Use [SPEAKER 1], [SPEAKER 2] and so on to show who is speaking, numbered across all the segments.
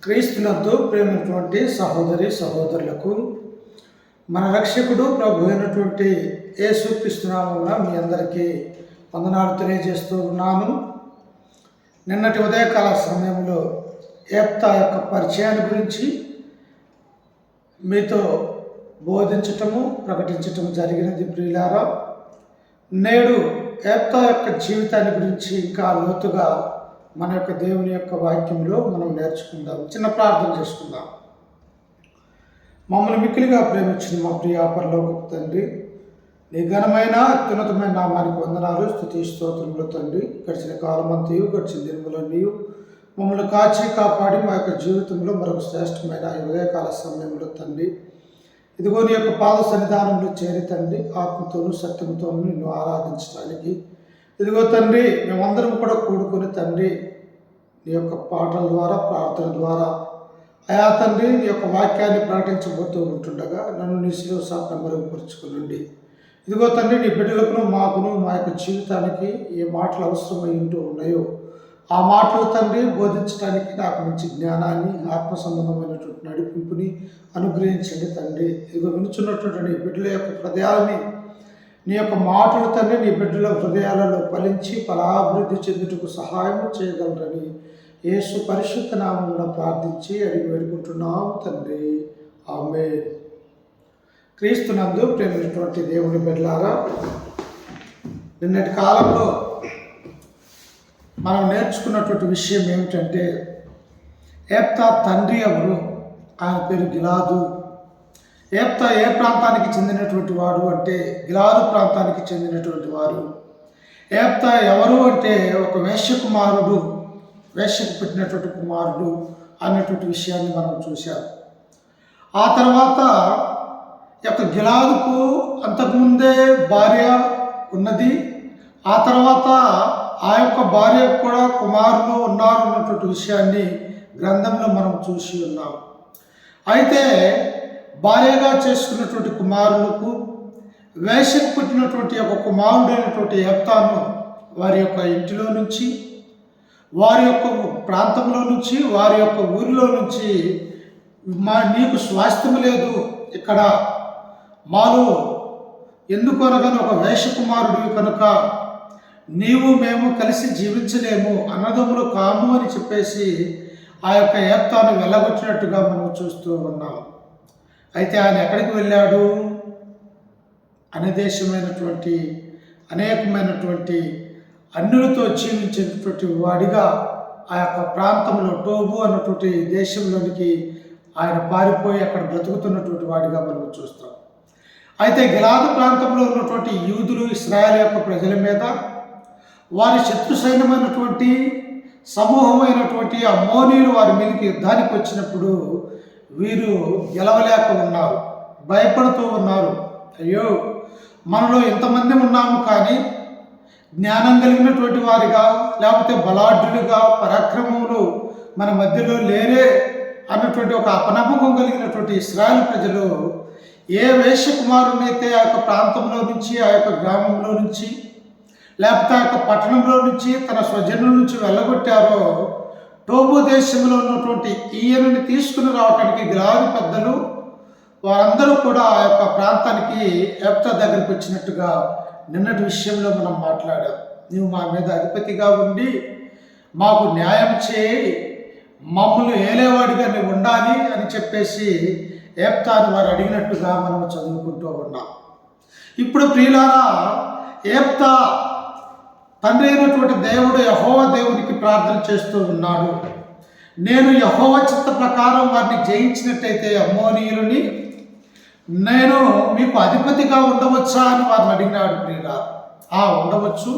[SPEAKER 1] క్రీస్తునందు ప్రేమైనటువంటి సహోదరి సహోదరులకు మన రక్షకుడు ప్రభు అయినటువంటి యేసుక్రీస్తు నామమున మీ అందరికీ వందనాలు తెలియజేస్తూ ఉన్నాను. నిన్నటి ఉదయకాల సమయంలో ఏప్తా యొక్క పరిచయాన్ని గురించి మీతో బోధించటము ప్రకటించటం జరిగినది ప్రియులారా. నేడు ఏప్తా యొక్క జీవితాన్ని గురించి ఇంకా లోతుగా మన యొక్క దేవుని యొక్క వాక్యంలో మనం నేర్చుకుందాం. చిన్న ప్రార్థన చేసుకుందాం. మమ్మల్ని మిక్కిలిగా ప్రేమించిన మా ప్రియ పరలోకపు తండ్రి, నీ ఘనమైన అత్యున్నతమైన నామానికి వందనాలు, స్తుతి స్తోత్రములు తండ్రి. గడిచిన కాలమంతయు గడిచిన దినములన్నీ మమ్మల్ని కాచి కాపాడి మా యొక్క జీవితంలో మరొక శ్రేష్టమైన ఉదయకాల సమయంలో తండ్రి, ఇదిగో నీ యొక్క పాద సన్నిధానంలో చేరి తండ్రి, ఆత్మతోనూ సత్యంతోనూ నిన్ను ఆరాధించడానికి ఇదిగో తండ్రి మేమందరం కూడా కూడుకొని తండ్రి నీ యొక్క పాటల ద్వారా ప్రార్థన ద్వారా అయా తండ్రి నీ యొక్క వాక్యాన్ని ప్రకటించబోతూ ఉంటుండగా నన్ను నీ శిలువ సాపన మెరుగుపరుచుకునండి. ఇదిగో తండ్రి నీ బిడ్డలకును మాకును మా యొక్క జీవితానికి ఏ మాటలు అవసరమై ఉంటూ ఉన్నాయో ఆ మాటలు తండ్రి బోధించడానికి నాకు మంచి జ్ఞానాన్ని ఆత్మ సంబంధమైనటువంటి నడిపింపుని అనుగ్రహించండి తండ్రి. ఇదిగో వినుచున్నటువంటి నీ బిడ్డల యొక్క హృదయాలని నీ యొక్క మాటలు తండ్రి నీ బిడ్డల హృదయాలలో ఫలించి ఫలాభివృద్ధి చెందుటకు సహాయం చేయగలరని యేసు పరిశుద్ధ నామమున ప్రార్థించి అడిగి వేడుకుంటున్నాం తండ్రి, ఆమేన్. క్రీస్తునందు ప్రేమైనటువంటి దేవుని బిడ్డలారా, నిన్నటి కాలంలో మనం నేర్చుకున్నటువంటి విషయం ఏమిటంటే ఏప్తా తండ్రి ఎవరు? ఆయన పేరు గిలాదు. ఏప్తా ఏ ప్రాంతానికి చెందినటువంటి వాడు అంటే గిలాదు ప్రాంతానికి చెందినటువంటి వారు. ఏప్తా ఎవరు అంటే ఒక వేశ్యకుమారుడు, వేశ్యకు పెట్టినటువంటి కుమారుడు అన్నటువంటి విషయాన్ని మనం చూశాం. ఆ తర్వాత యొక్క గిలాదుకు అంతకుముందే భార్య ఉన్నది. ఆ తర్వాత ఆ యొక్క భార్యకు కూడా కుమారులు ఉన్నారు అన్నటువంటి విషయాన్ని గ్రంథంలో మనం చూసి ఉన్నాం. అయితే భార్యగా చేసుకున్నటువంటి కుమారులకు వేశ్యకు పుట్టినటువంటి ఒక కుమారుడైనటువంటి ఏప్తాను వారి యొక్క ఇంటిలో నుంచి, వారి యొక్క ప్రాంతంలో నుంచి, వారి యొక్క ఊరిలో నుంచి నీకు స్వాస్థ్యం లేదు ఇక్కడ మాలో, ఎందుకు అనగానే ఒక వేశ్యకుమారుడివి కనుక నీవు మేము కలిసి జీవించలేము, అన్నదమ్ములు కాము అని చెప్పేసి ఆ యొక్క ఏప్తాను వెళ్ళగొచ్చినట్టుగా మనం చూస్తూ ఉన్నాం. అయితే ఆయన ఎక్కడికి వెళ్ళాడు? అనేదేశమైనటువంటి అనేకమైనటువంటి అన్యులతో జీవించినటువంటి వాడిగా ఆ యొక్క ప్రాంతంలో టోబు అన్నటువంటి దేశంలోనికి ఆయన పారిపోయి అక్కడ బ్రతుకుతున్నటువంటి వాడిగా మనం చూస్తాం. అయితే గిలాదు ప్రాంతంలో ఉన్నటువంటి యూదులు ఇశ్రాయేలు యొక్క ప్రజల మీద వారి శత్రు సైన్యమైనటువంటి సమూహమైనటువంటి అమ్మోనీయులు వారి మీదకి యుద్ధానికి వచ్చినప్పుడు వీరు గెలవలేక ఉన్నారు, భయపడుతూ ఉన్నారు. అయ్యో మనలో ఎంతమంది ఉన్నాము కానీ జ్ఞానం కలిగినటువంటి వారిగా లేకపోతే బలాఢ్యులుగా పరాక్రమములు మన మధ్యలో లేరే అన్నటువంటి ఒక అపనమ్మకం కలిగినటువంటి ఇశ్రాయేలు ప్రజలు ఏ వేశ్యకుమారునైతే ఆ యొక్క ప్రాంతంలో నుంచి, ఆ యొక్క గ్రామంలో నుంచి లేకపోతే ఆ యొక్క పట్టణంలో నుంచి తన స్వజనుల నుంచి వెళ్ళగొట్టారో టోబు దేశంలో ఉన్నటువంటి ఈయనని తీసుకుని రావటానికి గిలాదు పెద్దలు వారందరూ కూడా ఆ యొక్క ప్రాంతానికి ఏప్తా దగ్గరికి వచ్చినట్టుగా నిన్నటి విషయంలో మనం మాట్లాడాం. నీవు మా మీద అధిపతిగా ఉండి మాకు న్యాయం చేయి, మమ్మల్ని ఏలేవాడిగా నువ్వు ఉండాలి అని చెప్పేసి ఏప్తాను వారు అడిగినట్టుగా మనం చదువుకుంటూ ఉన్నాం. ఇప్పుడు ప్రియులారా, ఏప్తా తండ్రి అయినటువంటి దేవుడు యెహోవా దేవునికి ప్రార్థన చేస్తూ ఉన్నాడు. నేను యెహోవా చిత్త ప్రకారం వారిని జయించినట్టయితే అమ్మోనీయులని నేను మీకు అధిపతిగా ఉండవచ్చా అని వారిని అడిగినాడు. ప్రియులా, ఉండవచ్చు,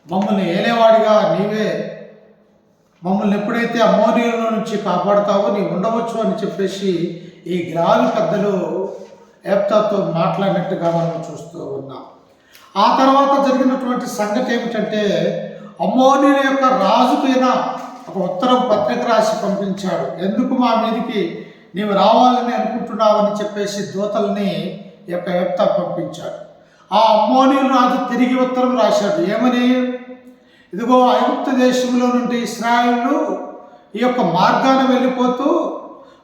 [SPEAKER 1] మమ్మల్ని ఏలేవాడిగా నీవే మమ్మల్ని ఎప్పుడైతే అమ్మోనీయుల నుంచి కాపాడుతావో నీవు ఉండవచ్చు అని చెప్పేసి ఈ గిలాదు పెద్దలు ఏప్తాతో మాట్లాడినట్టుగా మనం చూస్తూ ఉన్నాం. ఆ తర్వాత జరిగినటువంటి సంగతి ఏమిటంటే అమ్మోనీయుల యొక్క రాజుకైనా ఒక ఉత్తరం పత్రిక రాసి పంపించాడు. ఎందుకు మా మీదికి నీవు రావాలని అనుకుంటున్నావని చెప్పేసి దూతల్ని యొక్క ఏప్తా పంపించాడు. ఆ అమ్మోనీయుల రాజు తిరిగి ఉత్తరం రాశాడు. ఏమని? ఇదిగో ఐగుప్తు దేశంలో నుండి ఇశ్రాయేలు ఈ యొక్క మార్గాన్ని వెళ్ళిపోతూ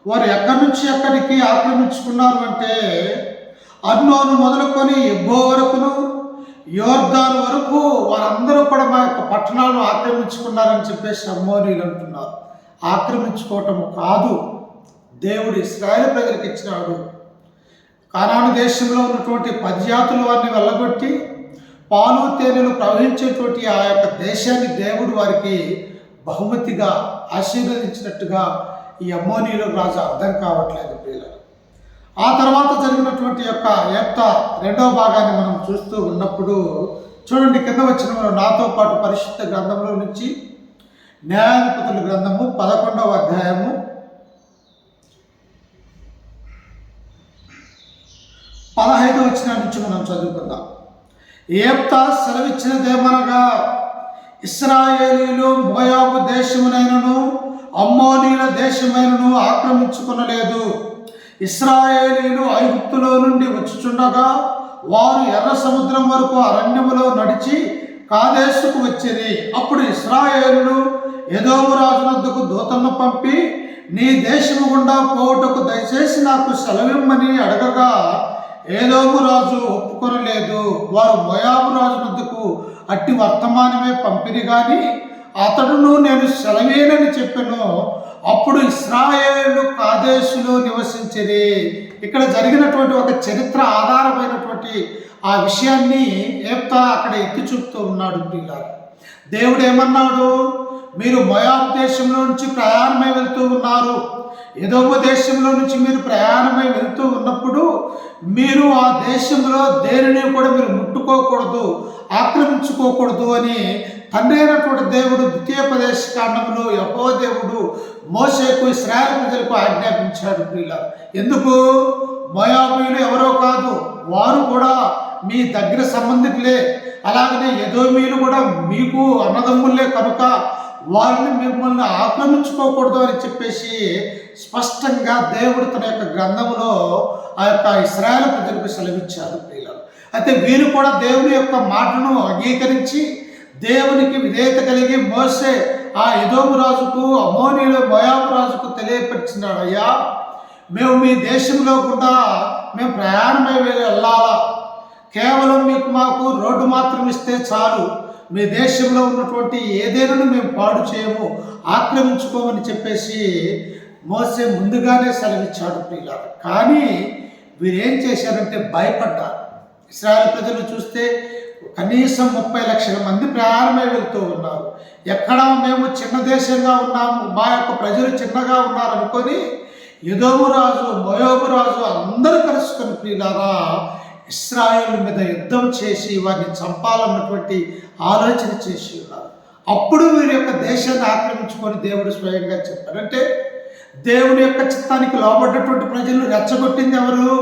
[SPEAKER 1] వారు ఎక్కడి నుంచి ఎక్కడికి ఆక్రమించుకున్నారు అంటే అర్నోను మొదలుకొని ఎబ్బో వరకును యోర్దాను వరకు వారందరూ కూడా మా యొక్క పట్టణాలను ఆక్రమించుకున్నారని చెప్పేసి అమ్మోనీయులు అంటున్నారు. ఆక్రమించుకోవటం కాదు, దేవుడు ఇశ్రాయేలు ప్రజలకు ఇచ్చినాడు. కానాను దేశంలో ఉన్నటువంటి 10 జాతుల వారిని వెళ్ళగొట్టి పాలు తేనెలు ప్రవహించేటువంటి ఆ యొక్క దేశాన్ని దేవుడు వారికి బహుమతిగా ఆశీర్వదించినట్టుగా ఈ అమ్మోనీయుల రాజు అర్థం కావట్లేదు ప్రియులు. ఆ తర్వాత జరిగినటువంటి యొక్క యెఫ్తా రెండవ భాగాన్ని మనం చూస్తూ ఉన్నప్పుడు చూడండి, కింద వచ్చిన నాతో పాటు పరిశుద్ధ గ్రంథంలో నుంచి న్యాయాధిపతుల గ్రంథము 11వ అధ్యాయము 15వ వచనం నుంచి మనం చదువుకుందాం. యెఫ్తా సెలవిచ్చినదేమనగా, ఇశ్రాయేలీలు మోయాబు దేశమునైనను అమ్మోనీయుల దేశమైనను ఆక్రమించుకొనలేదు. ఇశ్రాయేలీలు ఐగుప్తులో నుండి వచ్చుచుండగా వారు ఎర్ర సముద్రం వరకు అరణ్యములో నడిచి కాదేశుకు వచ్చిరి. అప్పుడు ఇశ్రాయేలులు ఎదోము రాజు వద్దకు దూతలను పంపి, నీ దేశము గుండా పోవుటకు దయచేసి నాకు సెలవిమ్మని అడగగా ఏదోము రాజు ఒప్పుకొనలేదు. వారు మోయాబు రాజు వద్దకు అట్టి వర్తమానమే పంపిరి గాని అతడును నేను సెలవేనని చెప్పెను. అప్పుడు ఇశ్రాయేలు కాదేశులో నివసించిరి. ఇక్కడ జరిగినటువంటి ఒక చరిత్ర ఆధారమైనటువంటి ఆ విషయాన్ని యెఫ్తా అక్కడ ఎత్తి చూపుతూ ఉన్నాడు ప్రియులారా. దేవుడు ఏమన్నాడు, మీరు మోయాబు దేశంలో నుంచి ప్రయాణమై వెళ్తూ ఉన్నారు, ఎదోము దేశంలో నుంచి మీరు ప్రయాణమై వెళ్తూ ఉన్నప్పుడు మీరు ఆ దేశంలో దేనిని కూడా మీరు ముట్టుకోకూడదు, ఆక్రమించుకోకూడదు అని తండ్రి అయినటువంటి దేవుడు ద్వితీయోపదేశ కాండంలో యెహోవా దేవుడు మోషేకు ఇశ్రాయేలు ప్రజలకు ఆజ్ఞాపించాడు ప్రియులారా. ఎందుకు? మోయాబీయులు ఎవరో కాదు, వారు కూడా మీ దగ్గర సంబంధికులే. అలాగనే ఎదోమీయులు కూడా మీకు అన్నదమ్ములే కనుక వారిని మిమ్మల్ని ఆక్రమించుకోకూడదు అని చెప్పేసి స్పష్టంగా దేవుడు తన యొక్క గ్రంథంలో ఆ యొక్క ఇశ్రాయేలు ప్రజలకు సెలవిచ్చారు ప్రియులారా. అయితే వీరు కూడా దేవుని యొక్క మాటను అంగీకరించి దేవునికి విధేయత కలిగి మోసే ఆ ఎదోము రాజుకు అమ్మోనీయుల మోయాబు రాజుకు తెలియపరిచినాడు, అయ్యా మేము మీ దేశంలో కూడా మేము ప్రయాణమై వెళ్ళాలా, కేవలం మీకు మాకు రోడ్డు మాత్రం ఇస్తే చాలు, మీ దేశంలో ఉన్నటువంటి ఏదైనా మేము పాడు చేయము, ఆక్రమించుకోమని చెప్పేసి మోసే ముందుగానే సెలవిచ్చాడు ప్రియులారా. కానీ వీరేం చేశారంటే భయపడ్డారు. ఇశ్రాయేలు ప్రజలు చూస్తే కనీసం 30 లక్షల మంది ప్రయాణమై వెళ్తూ ఉన్నారు. ఎక్కడ మేము చిన్న దేశంగా ఉన్నాము, మా యొక్క ప్రజలు చిన్నగా ఉన్నారనుకొని ఎదోము రాజు మోయాబు రాజు అందరూ కలుసుకొని ప్రియులారా ఇశ్రాయేలు మీద యుద్ధం చేసి వారిని చంపాలన్నటువంటి ఆలోచన చేసి ఉన్నారు. అప్పుడు వీరి యొక్క దేశాన్ని ఆక్రమించుకొని దేవుడు స్వయంగా చెప్పారంటే దేవుని యొక్క చిత్తానికి లోబడ్డటువంటి ప్రజలను రెచ్చగొట్టింది ఎవరు?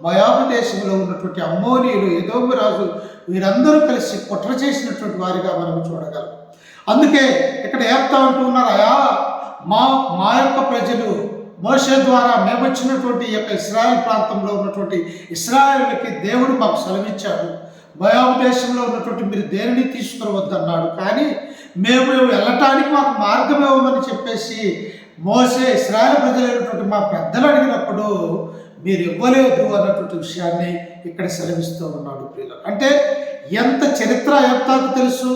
[SPEAKER 1] మోయాబు దేశంలో ఉన్నటువంటి అమ్మోనీయులు, ఎదోము రాజు, వీరందరూ కలిసి కుట్ర చేసినటువంటి వారిగా మనం చూడగలం. అందుకే ఇక్కడ యెఫ్తా అంటూ ఉన్నారు, అయా మా యొక్క ప్రజలు మోషే ద్వారా మేము వచ్చినటువంటి ఈ యొక్క ఇశ్రాయేల్ ప్రాంతంలో ఉన్నటువంటి ఇశ్రాయేలుకి దేవుడు మాకు సెలవిచ్చాడు, మోయాబు దేశంలో ఉన్నటువంటి మీరు దేనిని తీసుకురవద్దన్నాడు, కానీ మేము వెళ్ళటానికి మాకు మార్గం ఇవ్వమని చెప్పేసి మోసే ఇశ్రాయేలు ప్రజలైనటువంటి మా పెద్దలు అడిగినప్పుడు మీరు ఇవ్వలేదు అన్నటువంటి విషయాన్ని ఇక్కడ సెలవిస్తూ ఉన్నాడు ప్రియులారా. అంటే ఎంత చరిత్ర యెఫ్తాకు తెలుసు,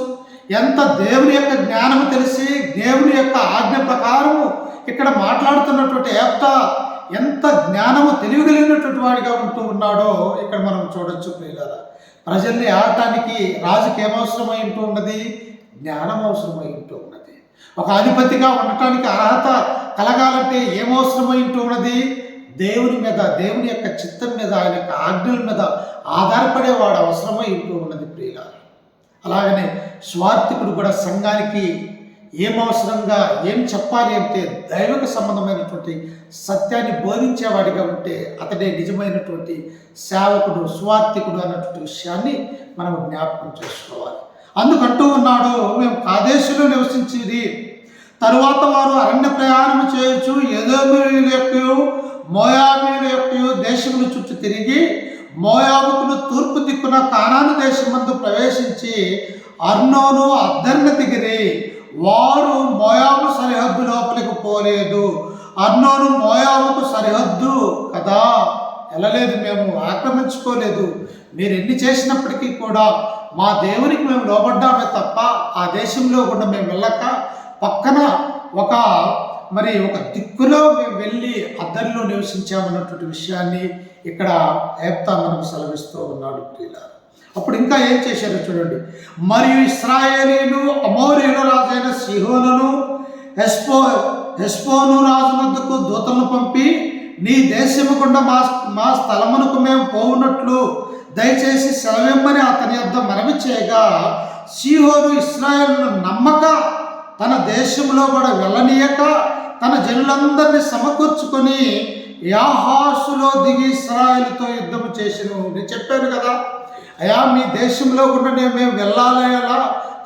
[SPEAKER 1] ఎంత దేవుని యొక్క జ్ఞానము తెలిసి దేవుని యొక్క ఆజ్ఞ ప్రకారము ఇక్కడ మాట్లాడుతున్నటువంటి యెఫ్తా ఎంత జ్ఞానము తెలియగలిగినటువంటి వాడిగా ఉంటూ ఉన్నాడో ఇక్కడ మనం చూడొచ్చు ప్రియులారా. ప్రజల్ని ఆడటానికి రాజుకి ఏమవసరమై ఉంటూ ఉన్నది? జ్ఞానం అవసరమై ఉంటూ ఉన్నది. ఒక అధిపతిగా ఉండటానికి అర్హత కలగాలంటే ఏమవసరమై ఉంటూ ఉన్నది? దేవుని మీద, దేవుని యొక్క చిత్తం మీద, ఆయన యొక్క ఆజ్ఞల మీద ఆధారపడేవాడు అవసరమై ఉంటూ ఉన్నది ప్రియులారా. అలాగనే స్వార్థికుడు కూడా సంఘానికి ఏమవసరంగా ఏం చెప్పాలి అంటే దైవిక సంబంధమైనటువంటి సత్యాన్ని బోధించేవాడిగా ఉంటే అతడే నిజమైనటువంటి సేవకుడు, స్వార్థికుడు అన్నటువంటి విషయాన్ని మనం జ్ఞాపకం చేసుకోవాలి. అందుకంటూ ఉన్నాడు, మేము కాదేశులో నివసించేది, తరువాత వారు అరణ్య ప్రయాణం చేయొచ్చు ఎదోమీయుల యొక్క మోయాబీయుల యొక్క దేశములు చుట్టూ తిరిగి మోయాబుకును తూర్పు దిక్కున కానాను దేశమందు ప్రవేశించి అర్నోను అద్దర్న దిగిరి వారు మోయాబు సరిహద్దు లోపలికి పోలేదు. అర్నోను మోయాబుకు సరిహద్దు కదా, వెళ్ళలేదు, మేము ఆక్రమించుకోలేదు. మీరు ఎన్ని చేసినప్పటికీ కూడా మా దేవునికి మేము లోబడ్డామే తప్ప ఆ దేశంలో కూడా మేము వెళ్ళక పక్కన ఒక దిక్కులో మేము వెళ్ళి అద్దరిలో నివసించామన్నటువంటి విషయాన్ని ఇక్కడ ఏప్తా మనకు సెలవిస్తూ ఉన్నాడు ప్రియులారా. అప్పుడు ఇంకా ఏం చేశారో చూడండి. మరియు ఇశ్రాయేలీలు అమోరీయుల రాజైన సీహోనును హెష్బోను రాజు వద్దకు దూతలను పంపి, నీ దేశము గుండా మా స్థలమునకు మేము పోవునట్లు దయచేసి సెలవిమ్మని అతని వద్ద మనవి చేయగా, సీహోను ఇశ్రాయేలును నమ్మక తన దేశంలో కూడా వెళ్ళనీయక తన జనులందరినీ సమకూర్చుకొని యాహాసులో దిగి ఇశ్రాయేలుతో యుద్ధము చేసెను. నేను చెప్పాను కదా, అయా మీ దేశంలో కూడా మేము వెళ్ళాలా,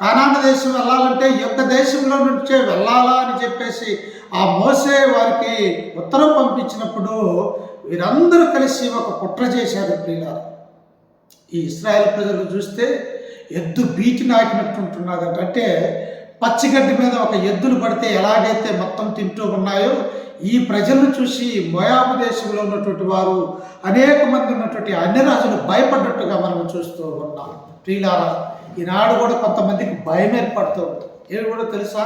[SPEAKER 1] కానాను దేశం వెళ్ళాలంటే ఈ యొక్క దేశంలో నుంచే వెళ్ళాలా అని చెప్పేసి ఆ మోసే వారికి ఉత్తరం పంపించినప్పుడు వీరందరూ కలిసి ఒక కుట్ర చేశారు ప్రియులారా. ఈ ఇశ్రాయేల్ ప్రజలు చూస్తే ఎద్దు బీటి నాకినట్టుంటున్నదంట. అంటే పచ్చిగడ్డి మీద ఒక ఎద్దులు పడితే ఎలాగైతే మొత్తం తింటూ ఉన్నాయో, ఈ ప్రజలను చూసి మోయాబు దేశంలో ఉన్నటువంటి వారు అనేక మంది ఉన్నటువంటి అన్ని రాజులు భయపడ్డట్టుగా మనం చూస్తూ ఉన్నాం ప్రియులారా. ఈనాడు కూడా కొంతమందికి భయం ఏర్పడుతూ ఉంటుంది. ఏమి కూడా తెలుసా,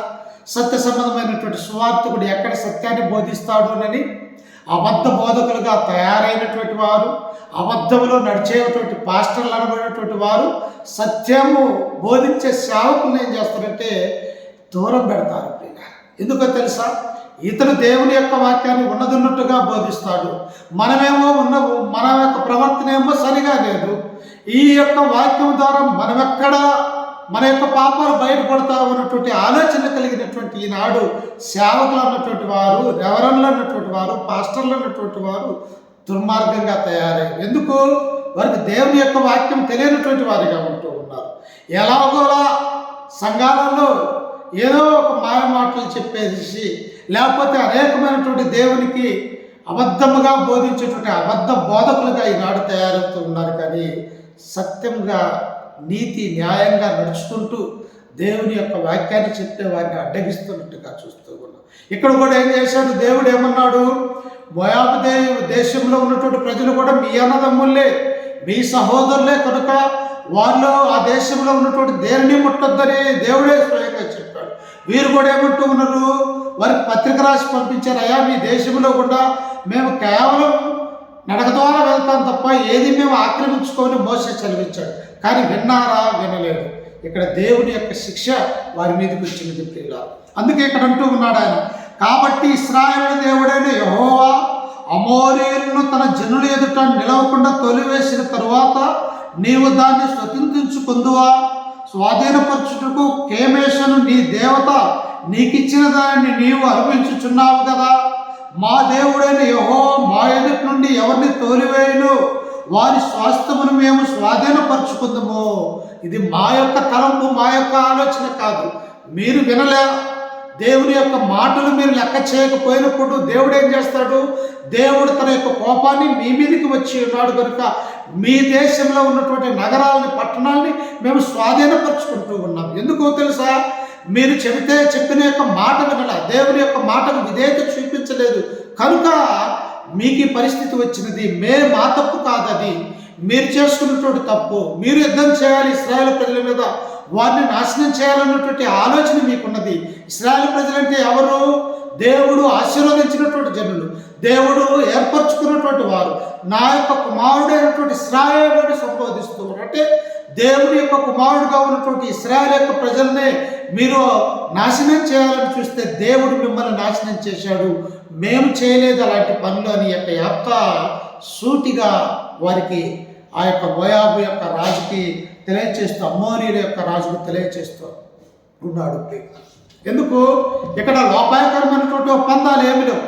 [SPEAKER 1] సత్య సంబంధమైనటువంటి సువార్తికుడు ఎక్కడ సత్యాన్ని బోధిస్తాడు అని అబద్ధ బోధకులుగా తయారైనటువంటి వారు, అబద్ధంలో నడిచేటువంటి పాస్టర్లు అనబడినటువంటి వారు సత్యము బోధించే సేవకులను ఏం చేస్తారంటే దూరం పెడతారు. ఎందుకో తెలుసా, ఇతను దేవుని యొక్క వాక్యాన్ని ఉన్నదన్నట్టుగా బోధిస్తాడు, మనమేమో మన యొక్క ప్రవర్తన ఏమో సరిగా లేదు. ఈ యొక్క వాక్యం ద్వారా మన యొక్క పాపాలు బయటపడతావు అన్నటువంటి ఆలోచన కలిగినటువంటి ఈనాడు సేవకులు అన్నటువంటి వారు, రెవరెండ్లు అన్నటువంటి వారు, పాస్టర్లు అన్నటువంటి వారు దుర్మార్గంగా తయారయ్యారు. ఎందుకు? వారికి దేవుని యొక్క వాక్యం తెలియనటువంటి వారిగా ఉంటూ ఉన్నారు. ఎలాగోలా సంఘాలలో ఏదో ఒక మాయ మాటలు చెప్పేసి, లేకపోతే అనేకమైనటువంటి దేవునికి అబద్ధముగా బోధించేటువంటి అబద్ధ బోధకులుగా ఈనాడు తయారవుతూ ఉన్నారు. కానీ సత్యంగా నీతి న్యాయంగా నడుచుకుంటూ దేవుని యొక్క వాక్యాన్ని చెప్తే వారిని అడ్డగిస్తున్నట్టుగా చూస్తూ ఉన్నాం. ఇక్కడ కూడా ఏం చేశాడు, దేవుడు ఏమన్నాడు, మోయాబు దేశంలో ఉన్నటువంటి ప్రజలు కూడా మీ అన్నదమ్ములే, మీ సహోదరులే కనుక వారిలో ఆ దేశంలో ఉన్నటువంటి దేనిని ముట్టొద్దని దేవుడే స్వయంగా చెప్పాడు. వీరు కూడా ఏమంటూ ఉన్నారు, వారికి పత్రిక రాసి పంపించారు, అయ్యా మీ దేశంలో కూడా మేము కేవలం నడక ద్వారా వెళ్తాం తప్ప ఏది మేము ఆక్రమించుకొని మోసే చదివించాడు. కానీ విన్నారా? వినలేదు. ఇక్కడ దేవుని యొక్క శిక్ష వారి మీదకి వచ్చినది ప్రియులారా. అందుకే ఇక్కడ అంటూ ఉన్నాడు ఆయన, కాబట్టి ఇశ్రాయేలు దేవుడైన యెహోవా అమోరీయులను తన జనుల ఎదుట నిలవకుండా తొలివేసిన తరువాత నీవు దాన్ని స్వతంత్రించుకుందువా? స్వాధీనపరచుటకు కేమేషను నీ దేవత నీకిచ్చిన దానిని నీవు అనుభవించుచున్నావు కదా. మా దేవుడైన యెహోవా మా ఎదుటి నుండి ఎవరిని తోలివేయును, వారి స్వాస్థ్యమును మేము స్వాధీనపరచుకుందాము. ఇది మా యొక్క తలంపు, మా యొక్క ఆలోచన కాదు. మీరు వినలే, దేవుని యొక్క మాటలు మీరు లెక్క చేయకపోయినప్పుడు దేవుడు ఏం చేస్తాడు, దేవుడు తన యొక్క కోపాన్ని మీ మీదకి వచ్చి ఉన్నాడు కనుక మీ దేశంలో ఉన్నటువంటి నగరాలని, పట్టణాలని మేము స్వాధీనపరుచుకుంటూ ఉన్నాం. ఎందుకో తెలుసా, మీరు చెప్పిన యొక్క మాట వినల, దేవుని యొక్క మాటకు విధేయత చూపించలేదు కనుక మీకు ఈ పరిస్థితి వచ్చినది. మా తప్పు కాదది, మీరు చేసుకున్నటువంటి తప్పు. మీరు యుద్ధం చేయాలి ఇశ్రాయేలు ప్రజల మీద, వారిని నాశనం చేయాలన్నటువంటి ఆలోచన మీకున్నది. ఇశ్రాయేలు ప్రజలంటే ఎవరు? దేవుడు ఆశీర్వదించినటువంటి జనులు, దేవుడు ఏర్పరచుకున్నటువంటి వారు. నా యొక్క కుమారుడైనటువంటి ఇశ్రాయేలుని సంబోధిస్తూ అంటే దేవుని యొక్క కుమారుడుగా ఉన్నటువంటి ఇశ్రాయేలు యొక్క ప్రజల్నే మీరు నాశనం చేయాలని చూస్తే దేవుడు మిమ్మల్ని నాశనం చేశాడు, మేము చేయలేదు అలాంటి పనులు అని యొక్క యాప్త సూటిగా వారికి ఆ యొక్క మోయాబు యొక్క రాజుకి తెలియచేస్తూ, అమ్మోనీయుల యొక్క రాజుకు తెలియచేస్తూ ఉన్నాడు. ఎందుకు? ఇక్కడ లోపాయకరమైనటువంటి ఒప్పందాలు ఏమి లేవు.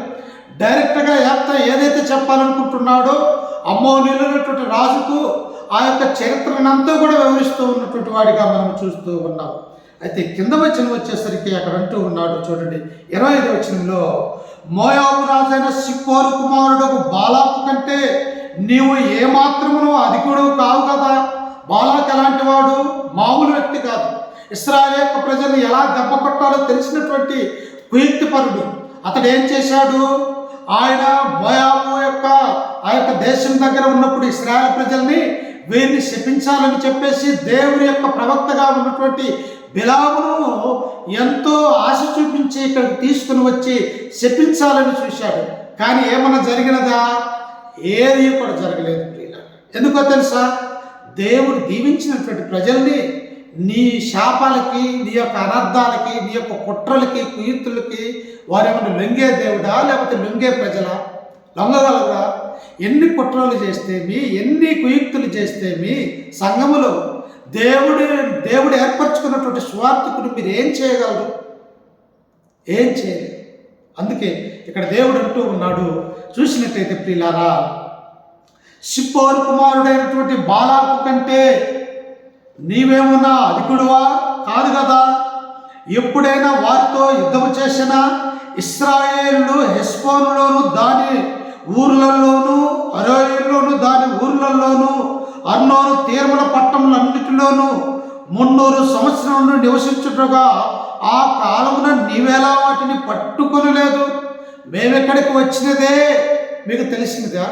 [SPEAKER 1] డైరెక్ట్గా యాప్త ఏదైతే చెప్పాలనుకుంటున్నాడో అమ్మోనీయులైనటువంటి రాజుకు ఆ యొక్క చరిత్రనంతా కూడా వివరిస్తూ ఉన్నటువంటి వాడిగా మనం చూస్తూ ఉన్నాం. అయితే కింద వచ్చేసరికి అక్కడ అంటూ ఉన్నాడు చూడండి, 25వ వచనంలో, మోయాబు రాజైన సిప్పోరు కుమారుడు బాలాకు కంటే నీవు ఏమాత్రమును అధికుడు కావు కదా. బాలాకు ఎలాంటి వాడు? మామూలు వ్యక్తి కాదు. ఇశ్రాయేలు యొక్క ప్రజల్ని ఎలా దెబ్బ కొట్టాలో తెలిసినటువంటి కుయుక్తిపరుడు. అతడు ఏం చేశాడు? ఆయన మోయాబు యొక్క ఆ యొక్క దేశం దగ్గర ఉన్నప్పుడు ఇశ్రాయేలు ప్రజల్ని వీరిని శపించాలని చెప్పేసి దేవుని యొక్క ప్రవక్తగా ఉన్నటువంటి బిలామును ఎంతో ఆశ చూపించి ఇక్కడికి తీసుకుని వచ్చి శపించాలని చూశాడు. కానీ ఏమన్నా జరిగినదా? ఏది కూడా జరగలేదు. ఎందుకో తెలుసా? దేవుడు దీవించినటువంటి ప్రజల్ని నీ శాపాలకి, నీ యొక్క అనర్థాలకి, నీ యొక్క కుట్రలకి, కుయుక్తులకి వారేమన్నా లొంగే దేవుడా లేకపోతే లొంగే ప్రజలా? లొంగగలరా? ఎన్ని కుట్రలు చేస్తేమి, ఎన్ని కుయుక్తులు చేస్తేమి సంఘములో దేవుడు ఏర్పరచుకున్నటువంటి స్వార్థకుడు మీరు ఏం చేయగలరు? ఏం చేయలేదు. అందుకే ఇక్కడ దేవుడు అంటూ ఉన్నాడు, చూసినట్టయితే ప్రియులారా, సిప్పోరు కుమారుడైనటువంటి బాలాకు కంటే నీవేమన్నా అధికుడువా? కాదు కదా. ఎప్పుడైనా వారితో యుద్ధము చేసిన ఇశ్రాయేలు హెష్బోనులోను దాని ఊర్లలోను, అరోయేలులోను దాని ఊర్లలోను, అర్నోను తీర్మల పట్టణములన్నిటిలోనూ 300 సంవత్సరములు నివసించుటగా ఆ కాలమున నీవేలా వాటిని పట్టుకొని లేదు? మేమెక్కడికి వచ్చినదే మీకు తెలిసిందిగా.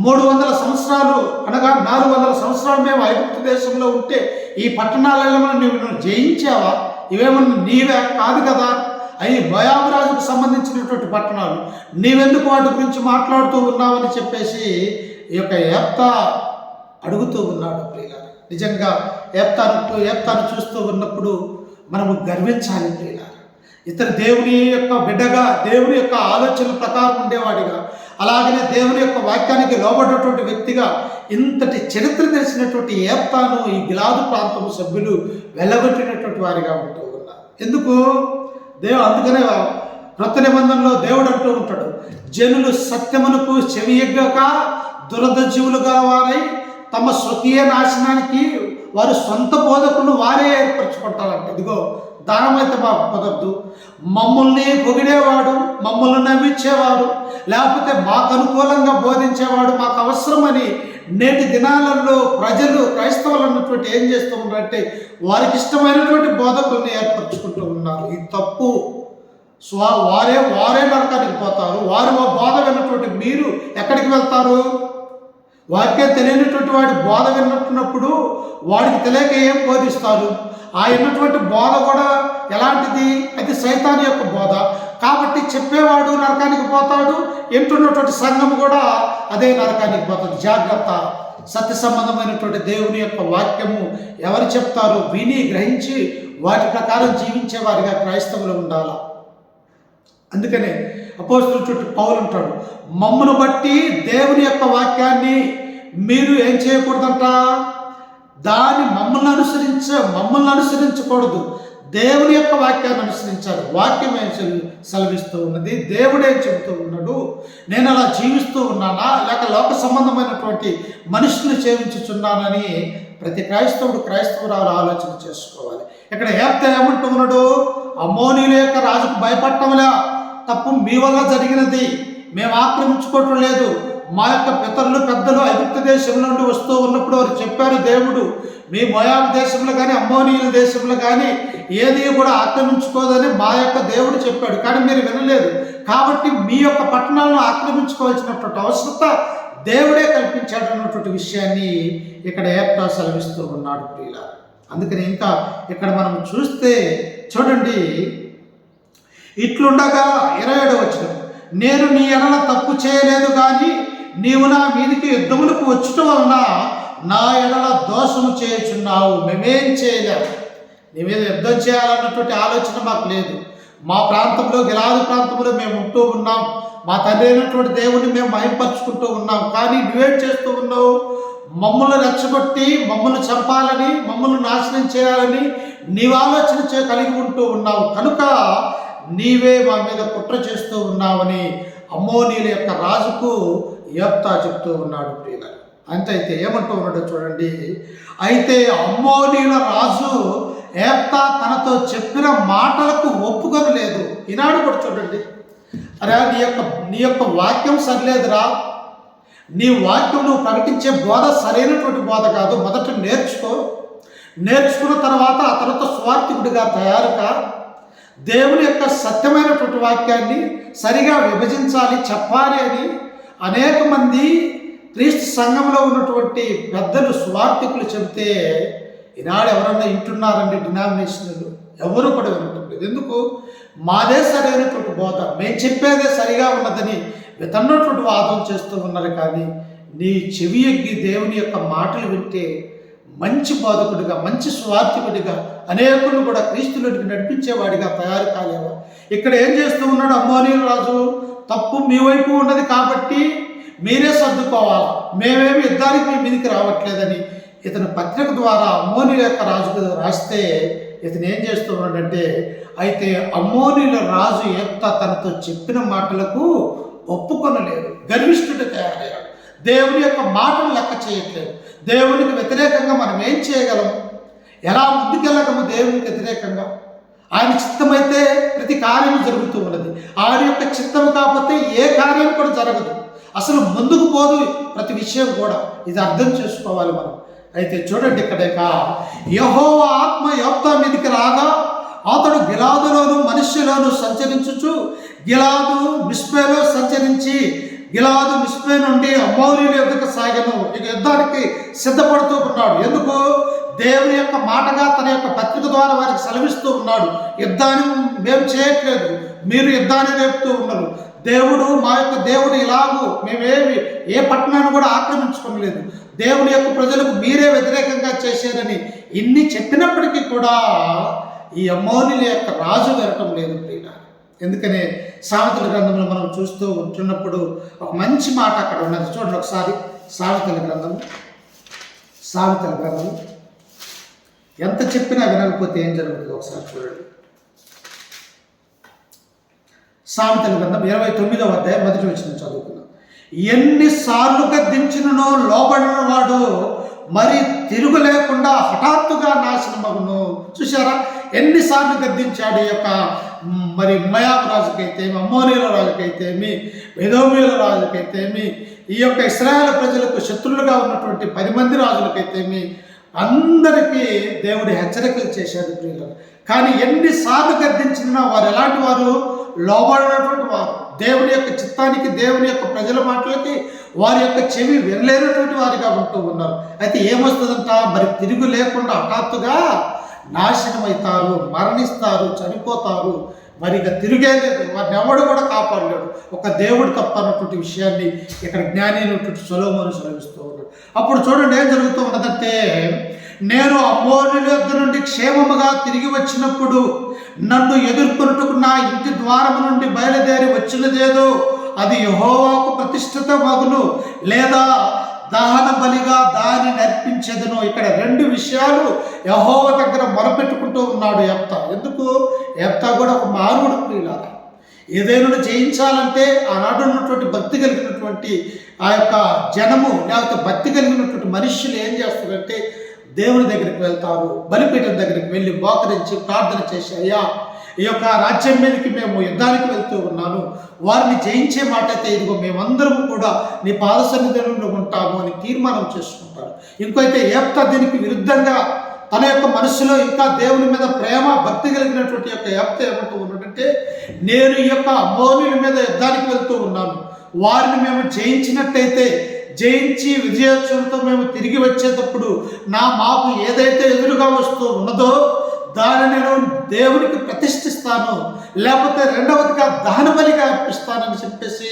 [SPEAKER 1] 300 సంవత్సరాలు అనగా 400 సంవత్సరాలు మేము ఐగుప్తు దేశంలో ఉంటే ఈ పట్టణాలలో నువ్వు జయించావా? ఇవేమన్నా నీవే? కాదు కదా. అవి మోయాబు రాజుకు సంబంధించినటువంటి పట్టణాలు. నీవెందుకు వాటి గురించి మాట్లాడుతూ ఉన్నావని చెప్పేసి ఈ యొక్క యెఫ్తా అడుగుతూ ఉన్నాడు. ప్రియులారా, నిజంగా యెఫ్తాను చూస్తూ ఉన్నప్పుడు మనము గర్వించాలి. ప్రియులారా, ఇతను దేవుని యొక్క బిడ్డగా, దేవుని యొక్క ఆలోచనల ప్రకారం ఉండేవాడిగా, అలాగనే దేవుని యొక్క వాక్యానికి లోబడ్డటువంటి వ్యక్తిగా ఇంతటి చరిత్ర తెలిసినటువంటి యెఫ్తాను ఈ గిలాదు ప్రాంతము సభ్యులు వెళ్ళగొట్టినటువంటి వారిగా ఉంటూ ఉన్నారు. ఎందుకు? అందుకనే క్రొత్త నిబంధనలో దేవుడు అంటూ ఉంటాడు, జనులు సత్యమునకు చెవియగ్గక దురదజీవులుగా వారై తమ స్వకీయ నాశనానికి వారు సొంత బోధకులను వారే ఏర్పరచుకుంటారంట. ఇదిగో దానమైతే మాకు కుదరదు. మమ్మల్ని పొగిడేవాడు, మమ్మల్ని నమ్మించేవాడు, లేకపోతే మాకు అనుకూలంగా బోధించేవాడు మాకు అవసరమని నేటి దినాలలో ప్రజలు, క్రైస్తవులు అన్నటువంటి ఏం చేస్తూ ఉన్నారంటే వారికి ఇష్టమైనటువంటి బోధకులను ఏర్పరచుకుంటూ ఉన్నారు. ఇది తప్పు. వారే నరకానికి పోతారు. వారు బోధ విన్నటువంటి మీరు ఎక్కడికి వెళ్తారు? వారికే తెలియనటువంటి వాడి బోధ విన్నట్టున్నప్పుడు వాడికి తెలియక ఏం బోధిస్తారు? ఆ ఉన్నటువంటి బోధ కూడా ఎలాంటిది? అది సైతాన్ యొక్క బోధ. కాబట్టి చెప్పేవాడు నరకానికి పోతాడు, ఎంటున్నటువంటి సంఘం కూడా అదే నరకానికి పోతుంది. జాగ్రత్త. సత్య సంబంధమైనటువంటి దేవుని యొక్క వాక్యము ఎవరు చెప్తారో విని గ్రహించి వాటి ప్రకారం జీవించేవారిగా క్రైస్తవులు ఉండాలి. అందుకనే అపోస్తలుడు చుట్టూ పౌలు అంటాడు, మమ్మను బట్టి దేవుని యొక్క వాక్యాన్ని మీరు ఏం చేయకూడదంట? దాన్ని మమ్మల్ని అనుసరించకూడదు, దేవుని యొక్క వాక్యాన్ని అనుసరించాలి. వాక్యం ఏం సెలవిస్తూ ఉన్నది? దేవుడే చెబుతూ ఉన్నాడు. నేను అలా జీవిస్తూ ఉన్నానా లేక లోక సంబంధమైనటువంటి మనుషుల్ని సేవించుచున్నానని ప్రతి క్రైస్తవురాలు ఆలోచన చేసుకోవాలి. ఇక్కడ యెఫ్తా ఏమంటూ ఉన్నాడు? అమ్మోనీయుల యొక్క రాజుకు భయపడటంలా తప్పు మీ వల్ల జరిగినది, మేము ఆక్రమించుకోవటం లేదు. మా యొక్క పితరులు పెద్దలు ఐగుప్తు దేశం నుండి వస్తూ ఉన్నప్పుడు వారు చెప్పారు, దేవుడు మీ మోయాబు దేశంలో కానీ అమ్మోనీయుల దేశంలో కానీ ఏది కూడా ఆక్రమించుకోదని మా యొక్క దేవుడు చెప్పాడు, కానీ మీరు వినలేదు. కాబట్టి మీ యొక్క పట్టణాలను ఆక్రమించుకోవాల్సినటువంటి అవసరత దేవుడే కల్పించాడు అన్నటువంటి విషయాన్ని ఇక్కడ యెఫ్తా సెలవిస్తూ ఉన్నాడు. ప్రియులారా, అందుకని ఇంకా ఇక్కడ మనం చూస్తే చూడండి, ఇట్లుండగా 27వ వచనం, నేను నీ ఎడల తప్పు చేయలేదు కానీ నీవు నా మీదికి యుద్ధములకు వచ్చటం వలన నా ఎడల దోషము చేయుచున్నావు. మేమేం చేయలేము, నీ మీద యుద్ధం చేయాలన్నటువంటి ఆలోచన మాకు లేదు. మా ప్రాంతంలో, గిలాదు ప్రాంతంలో మేము ఉంటూ ఉన్నాం, మా తండ్రి అయినటువంటి దేవుడిని మేము మహింపరుచుకుంటూ ఉన్నాం. కానీ నువ్వేం చేస్తూ ఉన్నావు? మమ్మల్ని రెచ్చగొట్టి మమ్మల్ని చంపాలని, మమ్మల్ని నాశనం చేయాలని నీవు ఆలోచన కలిగి ఉంటూ ఉన్నావు. కనుక నీవే మా మీద కుట్ర చేస్తూ ఉన్నావని అమ్మోనీయుల యొక్క రాజుకు యెఫ్తా చెప్తూ ఉన్నాడు. ప్రియులారా, అయితే ఏమంటూ ఉన్నాడో చూడండి. అయితే అమ్మోనీయుల రాజు యెఫ్తా తనతో చెప్పిన మాటలకు ఒప్పుకొనలేదు. ఈనాడు కూడా చూడండి, అరే నీ యొక్క వాక్యం సరిలేదురా, నీ వాక్యం నువ్వు ప్రకటించే బోధ సరైనటువంటి బోధ కాదు, మొదట నేర్చుకో. నేర్చుకున్న తర్వాత ఆ తర్వాత స్వార్థికుడిగా తయారుగా దేవుని యొక్క సత్యమైనటువంటి వాక్యాన్ని సరిగా విభజించాలి, చెప్పాలి అని అనేక మంది క్రీస్తు సంఘంలో ఉన్నటువంటి పెద్దలు స్వార్థికులు చెబితే ఈనాడు ఎవరన్నా వింటున్నారండి? డినామినేషన్లు ఎవరు కూడా వింటుంది. ఎందుకు? మాదే సరైనటువంటి బోధ, మేము చెప్పేదే సరిగా ఉన్నదని వితన్నటువంటి వాదం చేస్తూ ఉన్నారు. కానీ నీ చెవి ఎగ్గి దేవుని యొక్క మాటలు వింటే మంచి బోధకుడిగా, మంచి స్వార్థికుడిగా, అనేకులను కూడా క్రీస్తులోకి నడిపించేవాడిగా తయారు కాలేవా? ఇక్కడ ఏం చేస్తూ ఉన్నాడు అమ్మోనీయుల రాజు? తప్పు మీ వైపు ఉన్నది కాబట్టి మీరే సర్దుకోవాలా, మేమేమి యుద్ధానికి మీ మీదికి రావట్లేదని ఇతను పత్రిక ద్వారా అమ్మోనీయుల యొక్క రాజుకు రాస్తే ఇతను ఏం చేస్తూ ఉన్నాడంటే, అయితే అమ్మోనీయుల రాజు యెఫ్తా తనతో చెప్పిన మాటలకు ఒప్పుకొనలేదు, గర్విష్ఠుడు తయారయ్యాడు, దేవుని యొక్క మాటలు లెక్క చేయట్లేదు. దేవునికి వ్యతిరేకంగా మనం ఏం చేయగలము? ఎలా ముందుకెళ్ళగము? దేవునికి వ్యతిరేకంగా ఆయన చిత్తమైతే ప్రతి కార్యం జరుగుతూ ఉన్నది, ఆయన యొక్క చిత్తం కాకపోతే ఏ కార్యం కూడా జరగదు, అసలు ముందుకు పోదు ప్రతి విషయం కూడా. ఇది అర్థం చేసుకోవాలి మనం. అయితే చూడండి, ఇక్కడ యెహోవా ఆత్మ యెఫ్తా మీదికి రాగా అతడు గిలాదులోను మనుష్యులోను సంచరించుచు గిలాదు మిస్పేలో సంచరించి గిలాదు మిస్పే నుండి అమ్మోనీయుల యొద్దకు సాగెను. ఇక యుద్ధానికి సిద్ధపడుతూ ఉన్నాడు. ఎందుకు? దేవుని యొక్క మాటగా తన యొక్క పత్రిక ద్వారా వారికి సెలవిస్తూ ఉన్నాడు, యుద్ధాన్ని మేము చేయట్లేదు, మీరు యుద్ధాన్ని రేపుతూ ఉన్నారు. దేవుడు మా యొక్క దేవుడు ఇలాగూ మేమేమి ఏ పట్టణాన్ని కూడా ఆక్రమించుకోలేదు, దేవుని యొక్క ప్రజలకు మీరే వ్యతిరేకంగా చేశారని ఇన్ని చెప్పినప్పటికీ కూడా ఈ అమ్మోనీయుల యొక్క రాజు వినటం లేదు ప్రియుల. ఎందుకనే సామెతల గ్రంథంలో మనం చూస్తూ ఉంటున్నప్పుడు ఒక మంచి మాట అక్కడ ఉన్నది. చూడండి ఒకసారి సామెతల గ్రంథం ఎంత చెప్పినా వినకపోతే ఏం జరుగుతుందో ఒకసారి చూడండి. సామెతల గ్రంథం 29వ అధ్యాయం 1వ వచనం చదువుకున్నాం. ఎన్నిసార్లు గద్దించిననో లోబడిన వాడు మరి తిరుగు లేకుండా హఠాత్తుగా నాశనమగును. చూసారా, ఎన్నిసార్లు గద్దించాడు ఈ యొక్క మరి మయాబు రాజుకైతేమి, అమ్మోనీయుల రాజుకైతేమి, ఎదోమీయుల రాజుకైతేమి, ఈ యొక్క ఇశ్రాయేలు ప్రజలకు శత్రులుగా ఉన్నటువంటి 10 మంది రాజులకైతేమి అందరికీ దేవుడు హెచ్చరికలు చేశాడు ప్రియులు. కానీ ఎన్నిసార్లు గద్దించినా వారు ఎలాంటి వారు? లోబడినటువంటి వారు, దేవుని యొక్క చిత్తానికి, దేవుని యొక్క ప్రజల మాటలకి వారి యొక్క చెవి వినలేనటువంటి వారిగా ఉంటూ ఉన్నారు. అయితే ఏమొస్తుందంట? మరి తిరుగు లేకుండా హఠాత్తుగా నాశనం అవుతారు, మరణిస్తారు, చనిపోతారు. మరి ఇక తిరిగేలేదు, వారిని ఎవడు కూడా కాపాడలేడు, ఒక దేవుడు తప్ప అన్నటువంటి విషయాన్ని ఇక్కడ జ్ఞాని అయినటువంటి సొలొమోను సెలవిస్తూ ఉన్నాడు. అప్పుడు చూడండి ఏం జరుగుతూ ఉన్నదంటే, నేను అమ్మోనీయుల యొద్ద నుండి క్షేమముగా తిరిగి వచ్చినప్పుడు నన్ను ఎదుర్కొనుటకు నా ఇంటి ద్వారము నుండి బయలుదేరి వచ్చినదేదో అది యెహోవాకు ప్రతిష్ఠిత మగును, లేదా దహన బలిగా దాన్ని నర్పించేదను. ఇక్కడ 2 విషయాలు యెహోవా దగ్గర మొరపెట్టుకుంటూ ఉన్నాడు యెఫ్తా. ఎందుకు? యెఫ్తా కూడా ఒక మానవుడు ప్రియులారా. ఏదైనా జయించాలంటే ఆనాడు ఉన్నటువంటి భక్తి కలిగినటువంటి ఆ యొక్క జనము, లేకపోతే భక్తి కలిగినటువంటి మనుష్యులు ఏం చేస్తారంటే దేవుని దగ్గరికి వెళ్తారు, బలిపీఠం దగ్గరికి వెళ్ళి మోకరించి ప్రార్థన చేసి, అయ్యా ఈ యొక్క రాజ్యం మీదకి మేము యుద్ధానికి వెళ్తూ ఉన్నాను, వారిని జయించే మాట అయితే ఇదిగో మేమందరం కూడా నీ పాద సన్నిధిలో ఉంటాము అని తీర్మానం చేసుకుంటారు. ఇంకైతే యెఫ్తా దీనికి విరుద్ధంగా తన యొక్క మనసులో ఇంకా దేవుని మీద ప్రేమ భక్తి కలిగినటువంటి యొక్క యెఫ్తా ఏమంటూ ఉన్నాడంటే, నేను ఈ యొక్క అమ్మోనీయుల మీద యుద్ధానికి వెళ్తూ ఉన్నాను, వారిని మేము జయించినట్టయితే, జయించి విజయోత్సవంతో మేము తిరిగి వచ్చేటప్పుడు మాకు ఏదైతే ఎదురుగా వస్తూ ఉన్నదో దాన్ని నేను దేవునికి ప్రతిష్ఠిస్తాను, లేకపోతే రెండవదిగా దహన బలిగా అర్పిస్తానని చెప్పేసి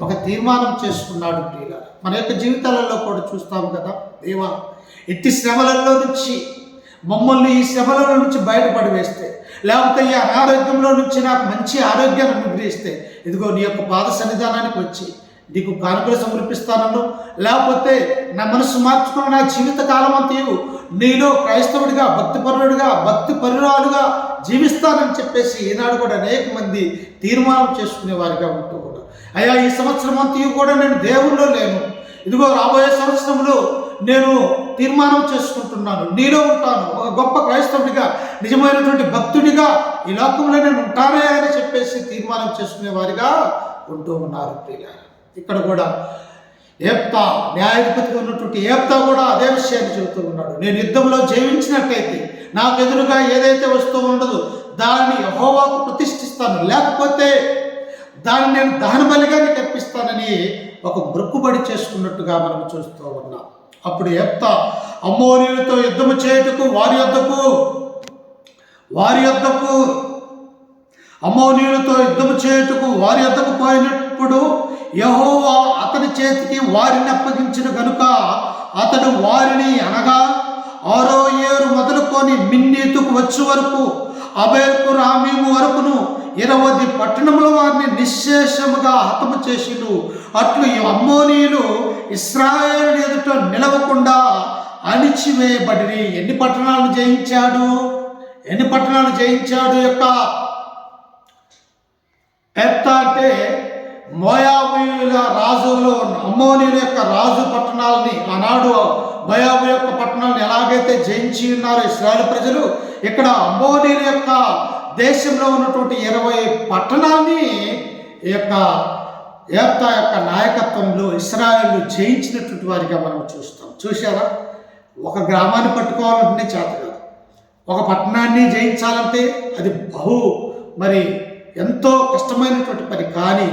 [SPEAKER 1] ఒక తీర్మానం చేసుకున్నాడు ప్రియులారా. మన యొక్క జీవితాలలో కూడా చూస్తాము కదా, దేవా ఎట్టి శ్రమలలో నుంచి మమ్మల్ని ఈ శ్రమల నుంచి బయటపడి వేస్తే, లేకపోతే ఈ అనారోగ్యంలో నుంచి నాకు మంచి ఆరోగ్యాన్ని అనుగ్రహిస్తే, ఇదిగో నీ యొక్క పాద సన్నిధానానికి వచ్చి నీకు కానుకలు సమర్పిస్తానను, లేకపోతే నా మనసు మార్చుకుని నా జీవితకాలం అంతయు నీలో క్రైస్తవుడిగా, భక్తి పరురాలుగా జీవిస్తానని చెప్పేసి ఈనాడు కూడా అనేక మంది తీర్మానం చేసుకునే వారిగా ఉంటూ ఉన్నారు. అయ్యా ఈ సంవత్సరం అంతయు కూడా నేను దేవుల్లో లేను, ఇదిగో రాబోయే సంవత్సరంలో నేను తీర్మానం చేసుకుంటున్నాను, నీలో ఉంటాను, ఒక గొప్ప క్రైస్తవుడిగా, నిజమైనటువంటి భక్తుడిగా ఈ లోకంలో నేను ఉంటానే అని చెప్పేసి తీర్మానం చేసుకునే వారిగా ఉంటూ ఉన్నారు ప్రియులారా. ఇక్కడ కూడా ఏప్తా న్యాయాధిపతిగా ఉన్నటువంటి ఏప్తా కూడా అదే విషయాన్ని చెబుతూ ఉన్నాడు. నేను యుద్ధంలో జయించినట్లయితే నాకు ఎదురుగా ఏదైతే వస్తూ ఉండదో దాన్ని యెహోవాకు ప్రతిష్ఠిస్తాను, లేకపోతే దాన్ని నేను దహన బలిగా నీకు అర్పిస్తానని ఒక మొక్కుబడి చేసుకున్నట్టుగా మనం చూస్తూ ఉన్నాం. అప్పుడు ఏప్తా అమ్మోనీయులతో యుద్ధము చేయుటకు అమ్మోనీయులతో యుద్ధము చేయుటకు వారి యొద్దకు పోయినప్పుడు యెహోవా అతని చేతికి వారిని అప్పగించిన గనుక అతడు వారిని అనగా ఆరోయేరు మొదలుకొని మిన్నీతుకు వచ్చే వరకు అబేల్కు రామీము వరకును 20 పట్టణముల వారిని నిశ్శేషముగా హతము చేసిను. అట్లు ఈ అమ్మోనీయులు ఇశ్రాయేలు ఎదుట నిలవకుండా అణిచివేయబడిరి. ఎన్ని పట్టణాలను జయించాడు యొక్క ఏప్తా అంటే మోయాబీయుల రాజులో అమ్మోనీయుల యొక్క రాజు పట్టణాలని, ఆనాడు మోయాబు యొక్క పట్టణాలను ఎలాగైతే జయించి ఉన్నారో ఇశ్రాయేలు ప్రజలు, ఇక్కడ అమ్మోనీయుల యొక్క దేశంలో ఉన్నటువంటి 20 పట్టణాలని ఈ యొక్క ఏప్తా యొక్క నాయకత్వంలో ఇశ్రాయేలు జయించినటువంటి వారిగా మనం చూసారా? ఒక గ్రామాన్ని పట్టుకోవాలంటే చేత కాదు, ఒక పట్టణాన్ని జయించాలంటే అది ఎంతో కష్టమైనటువంటి పని. కానీ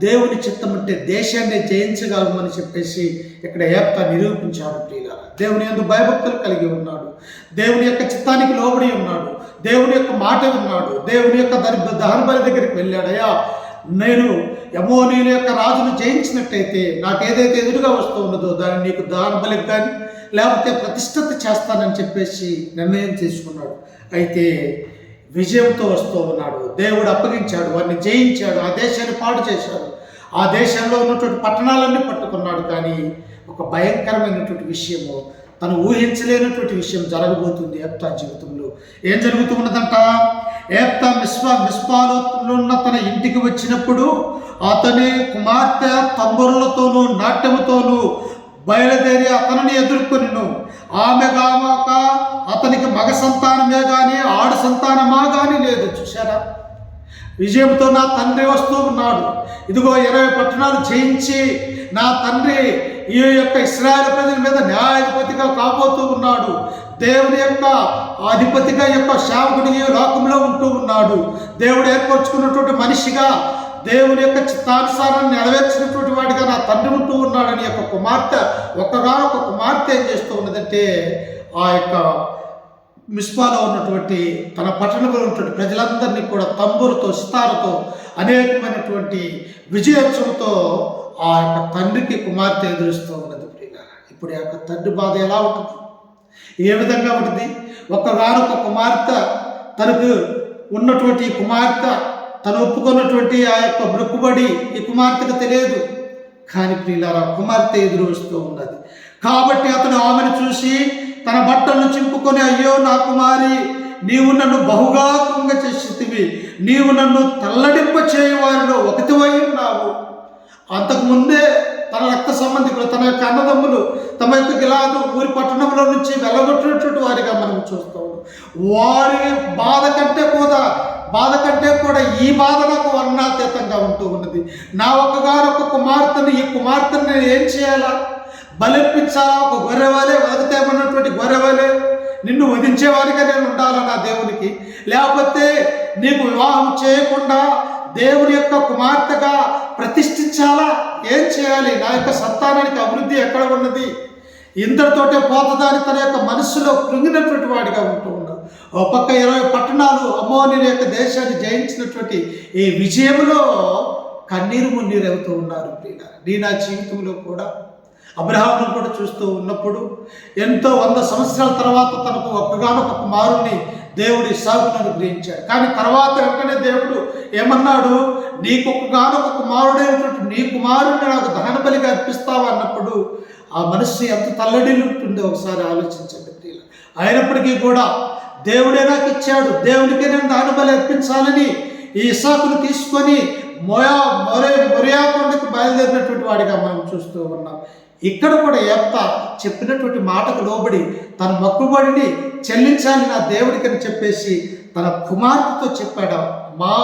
[SPEAKER 1] దేవుని చిత్తం అంటే దేశాన్ని జయించగలమని చెప్పేసి ఇక్కడ ఏప్తా నిరూపించాడు. ప్రియులారా, దేవుని యందు భయభక్తులు కలిగి ఉన్నాడు, దేవుని యొక్క చిత్తానికి లోబడి ఉన్నాడు, దేవుని యొక్క మాట విన్నాడు, దేవుని యొక్క దహన బలి దగ్గరికి వెళ్ళాడు. అయ్యా, నేను అమ్మోనీయుల యొక్క రాజును జయించినట్టయితే నాకు ఏదైతే ఎదురుగా వస్తూ ఉన్నదో దాన్ని నీకు దహన బలికి కానీ లేకపోతే ప్రతిష్ఠిత చేస్తానని చెప్పేసి నిర్ణయం చేసుకున్నాడు. అయితే విజయంతో వస్తూ ఉన్నాడు. దేవుడు అప్పగించాడు, వారిని జయించాడు, ఆ దేశాన్ని పాడు చేశాడు, ఆ దేశంలో ఉన్నటువంటి పట్టణాలన్నీ పట్టుకున్నాడు. కానీ ఒక భయంకరమైనటువంటి విషయము, తను ఊహించలేనటువంటి విషయం జరగబోతుంది ఏప్తా జీవితంలో. ఏం జరుగుతున్నదంట? ఏప్తా మిస్పాలో ఉన్న తన ఇంటికి వచ్చినప్పుడు అతని కుమార్తె తంబురులతోనూ నాట్యముతోనూ బయలుదేరి అతనిని ఎదుర్కొనిను. ఆమె గాక అతనికి మగ సంతానమే కానీ ఆడ సంతానమా కానీ లేదు. చూశారా? విజయంతో నా తండ్రి వస్తూ ఉన్నాడు. ఇదిగో 20 పట్టణాలు జయించి నా తండ్రి ఈ యొక్క ఇశ్రాయేలు ప్రజల మీద న్యాయాధిపతిగా కాబోతూ ఉన్నాడు. దేవుని యొక్క అధిపతిగా యొక్క సేవకుడి లోకంలో ఉంటూ ఉన్నాడు. దేవుడు ఏర్పరచుకున్నటువంటి మనిషిగా దేవుని యొక్క చిత్తానుసారాన్ని నెరవేర్చినటువంటి వాడిగా నా తండ్రి ఉంటూ ఉన్నాడని యొక్క కుమార్తె, ఒక్కగానొక్క కుమార్తె ఏం చేస్తూ ఉన్నదంటే ఆ యొక్క మిస్పాలో ఉన్నటువంటి తన పట్టణంలో ఉన్నటువంటి ప్రజలందరినీ కూడా తంబూరుతో, సితారతో, అనేకమైనటువంటి విజయోత్సవంతో ఆ యొక్క తండ్రికి కుమార్తె ఎదురుస్తూ ఉన్నది. ఇప్పుడు ఆ యొక్క తండ్రి బాధ ఎలా ఉంటుంది? ఏ విధంగా ఉంటుంది? ఒక్కగానొక్క కుమార్తె, తనకు ఉన్నటువంటి కుమార్తె, తను ఒప్పుకున్నటువంటి ఆ యొక్క మొక్కుబడి ఈ కుమార్తెకు తెలియదు. కానీ ప్రియులారా, కుమార్తె ఎదురు వస్తూ ఉన్నది. కాబట్టి అతను ఆమెను చూసి తన బట్టలను చింపుకొని, అయ్యో నా కుమారి, నీవు నన్ను బహుగా కుంగ చేసితివి, నీవు నన్ను తల్లడింప చేయవారిలో ఒకటివై ఉన్నావు. అంతకుముందే తన రక్త సంబంధికులు, తన యొక్క అన్నదమ్ములు తమ యొక్క గిలాదు ఊరి పట్టణంలో నుంచి వెళ్ళగొట్టినటువంటి వారిగా మనం చూస్తూ ఉన్నాం. వారి బాధ కంటే కూడా ఈ బాధ నాకు వర్ణాతీతంగా ఉంటూ ఉన్నది. నా ఒక్కగానొక్క కుమార్తెను, ఈ కుమార్తెను నేను ఏం చేయాలా? బలిపించాలా? ఒక గొర్రెవలే, వదిలితేమన్నటువంటి గొర్రెవలే నిన్ను వధించేవారిగా నేను ఉండాలా నా దేవునికి? లేకపోతే నీకు వివాహం చేయకుండా దేవుని యొక్క కుమార్తెగా ప్రతిష్ఠించాలా? ఏం చేయాలి? నా యొక్క సంతానానికి అభివృద్ధి ఎక్కడ ఉన్నది? ఇంతటితోటే పోతుందని తన యొక్క మనస్సులో కృంగినటువంటి వాడిగా ఉంటూ ఉన్నాడు. ఒక పక్క 20 పట్టణాలు అమ్మోనీయుల యొక్క దేశాన్ని జయించినటువంటి ఈ విజయంలో కన్నీరు మున్నీరు అవుతూ ఉన్నారు. నా జీవితంలో కూడా అబ్రహామును కూడా చూస్తూ ఉన్నప్పుడు ఎంతో 100 సంవత్సరాల తర్వాత తనకు ఒక్కగానొక్క కుమారుణ్ణి దేవుడు ఇస్సాకును అనుగ్రహించాడు. కానీ తర్వాత వెంటనే దేవుడు ఏమన్నాడు? నీకొక్కగానొక్క కుమారుడైనటువంటి నీ కుమారుడిని నాకు దహన బలిగా అర్పిస్తావా అన్నప్పుడు ఆ మనస్సు ఎంత తల్లడిల్లు ఉంటుందో ఒకసారి ఆలోచించండి ప్రియులు. అయినప్పటికీ కూడా దేవుడే నాకు ఇచ్చాడు, దేవుడికే నేను దహన బలి అర్పించాలని ఈ ఇస్సాకును తీసుకొని మొరియా కొండకు బయలుదేరినటువంటి వాడిగా మనం చూస్తూ ఉన్నాం. ఇక్కడ కూడా ఏప్తా చెప్పినటువంటి మాటకు లోబడి తన మొక్కుబడిని చెల్లించాలి నా దేవుడికి అని చెప్పేసి తన కుమార్తెతో చెప్పాడు, మా